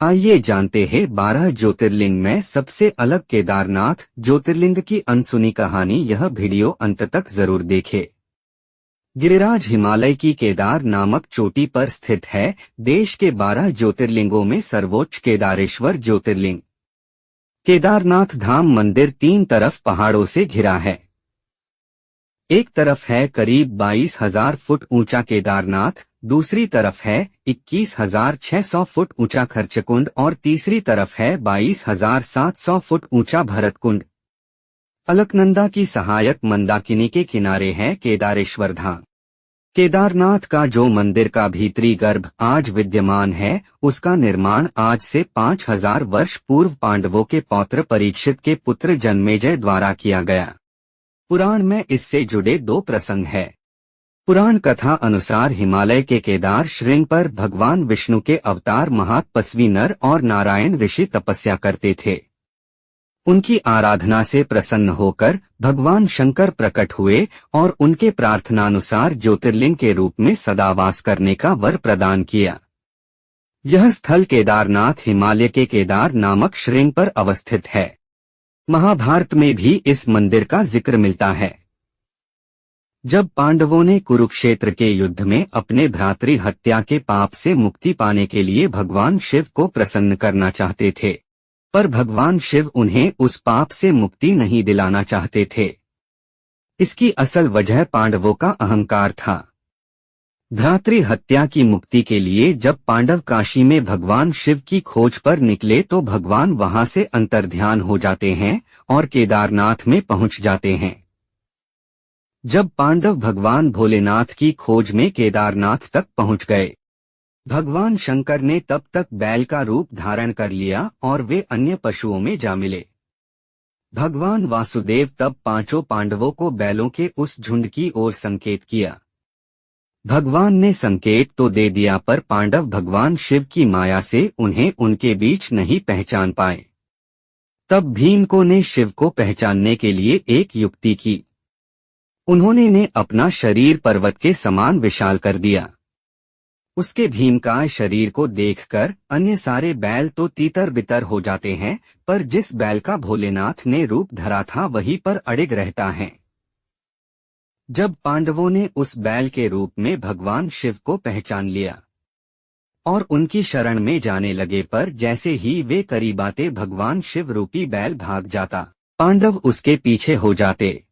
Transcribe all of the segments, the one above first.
आइए जानते हैं 12 ज्योतिर्लिंग में सबसे अलग केदारनाथ ज्योतिर्लिंग की अनसुनी कहानी। यह वीडियो अंत तक जरूर देखें। गिरिराज हिमालय की केदार नामक चोटी पर स्थित है। देश के 12 ज्योतिर्लिंगों में सर्वोच्च केदारेश्वर ज्योतिर्लिंग। केदारनाथ धाम मंदिर 3 तरफ पहाड़ों से घिरा है। एक तरफ है करीब 22,000 फुट ऊंचा केदारनाथ, दूसरी तरफ है 21,600 फुट ऊंचा खर्चकुंड और तीसरी तरफ है 22,700 फुट ऊंचा भरतकुंड। अलकनंदा की सहायक मंदाकिनी के किनारे है केदारेश्वर धाम। केदारनाथ का जो मंदिर का भीतरी गर्भ आज विद्यमान है, उसका निर्माण आज से 5,000 वर्ष पूर्व पांडवों के पौत्र परीक्षित के पुत्र जन्मेजय द्वारा किया गया। पुराण में इससे जुड़े 2 प्रसंग है। पुराण कथा अनुसार हिमालय के केदार श्रृंग पर भगवान विष्णु के अवतार महातपस्वी नर और नारायण ऋषि तपस्या करते थे। उनकी आराधना से प्रसन्न होकर भगवान शंकर प्रकट हुए और उनके प्रार्थनानुसार ज्योतिर्लिंग के रूप में सदावास करने का वर प्रदान किया। यह स्थल केदारनाथ हिमालय के केदार नामक श्रृंग पर अवस्थित है। महाभारत में भी इस मंदिर का जिक्र मिलता है। जब पांडवों ने कुरुक्षेत्र के युद्ध में अपने भ्रातृ हत्या के पाप से मुक्ति पाने के लिए भगवान शिव को प्रसन्न करना चाहते थे, पर भगवान शिव उन्हें उस पाप से मुक्ति नहीं दिलाना चाहते थे। इसकी असल वजह पांडवों का अहंकार था। भ्रातृ हत्या की मुक्ति के लिए जब पांडव काशी में भगवान शिव की खोज पर निकले तो भगवान वहां से अंतर्ध्यान हो जाते हैं और केदारनाथ में पहुंच जाते हैं। जब पांडव भगवान भोलेनाथ की खोज में केदारनाथ तक पहुंच गए, भगवान शंकर ने तब तक बैल का रूप धारण कर लिया और वे अन्य पशुओं में जा मिले। भगवान वासुदेव तब 5 पांडवों को बैलों के उस झुंड की ओर संकेत किया। भगवान ने संकेत तो दे दिया, पर पांडव भगवान शिव की माया से उन्हें उनके बीच नहीं पहचान पाए। तब भीम ने शिव को पहचानने के लिए एक युक्ति की। उन्होंने अपना शरीर पर्वत के समान विशाल कर दिया। उसके भीमकाय शरीर को देखकर अन्य सारे बैल तो तीतर बितर हो जाते हैं, पर जिस बैल का भोलेनाथ ने रूप धरा था वहीं पर अड़िग रहता है। जब पांडवों ने उस बैल के रूप में भगवान शिव को पहचान लिया और उनकी शरण में जाने लगे, पर जैसे ही वे करीब आते भगवान शिव रूपी बैल भाग जाता, पांडव उसके पीछे हो जाते।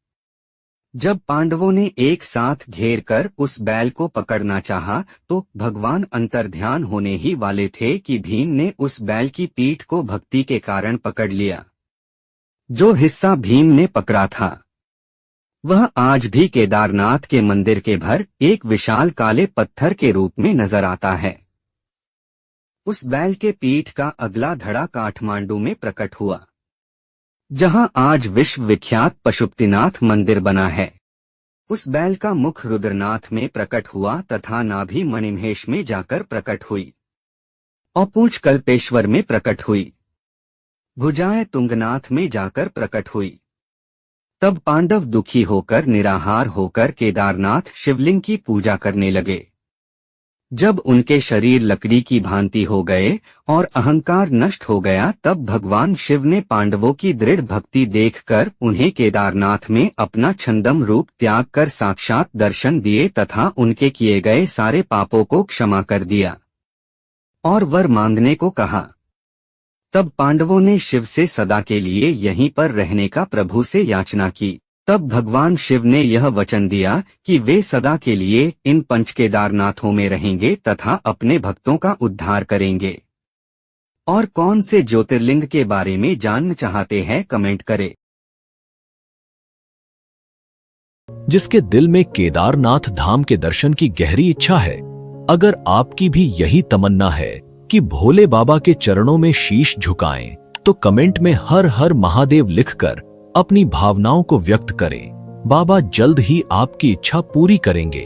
जब पांडवों ने एक साथ घेर कर उस बैल को पकड़ना चाहा तो भगवान अंतर्ध्यान होने ही वाले थे कि भीम ने उस बैल की पीठ को भक्ति के कारण पकड़ लिया। जो हिस्सा भीम ने पकड़ा था वह आज भी केदारनाथ के मंदिर के भर एक विशाल काले पत्थर के रूप में नजर आता है। उस बैल के पीठ का अगला धड़ा काठमांडू में प्रकट हुआ, जहां आज विश्व विख्यात पशुपतिनाथ मंदिर बना है। उस बैल का मुख रुद्रनाथ में प्रकट हुआ तथा नाभि मणिमहेश में जाकर प्रकट हुई और पूंछ कल्पेश्वर में प्रकट हुई। भुजाएं तुंगनाथ में जाकर प्रकट हुई। तब पांडव दुखी होकर निराहार होकर केदारनाथ शिवलिंग की पूजा करने लगे। जब उनके शरीर लकड़ी की भांति हो गए और अहंकार नष्ट हो गया, तब भगवान शिव ने पांडवों की दृढ़ भक्ति देखकर उन्हें केदारनाथ में अपना छंदम रूप त्याग कर साक्षात दर्शन दिए तथा उनके किए गए सारे पापों को क्षमा कर दिया और वर मांगने को कहा। तब पांडवों ने शिव से सदा के लिए यहीं पर रहने का प्रभु से याचना की। तब भगवान शिव ने यह वचन दिया कि वे सदा के लिए इन 5 केदारनाथों में रहेंगे तथा अपने भक्तों का उद्धार करेंगे। और कौन से ज्योतिर्लिंग के बारे में जानना चाहते हैं कमेंट करें। जिसके दिल में केदारनाथ धाम के दर्शन की गहरी इच्छा है, अगर आपकी भी यही तमन्ना है कि भोले बाबा के चरणों में शीश झुकाएं, तो कमेंट में हर हर महादेव लिखकर अपनी भावनाओं को व्यक्त करें। बाबा जल्द ही आपकी इच्छा पूरी करेंगे।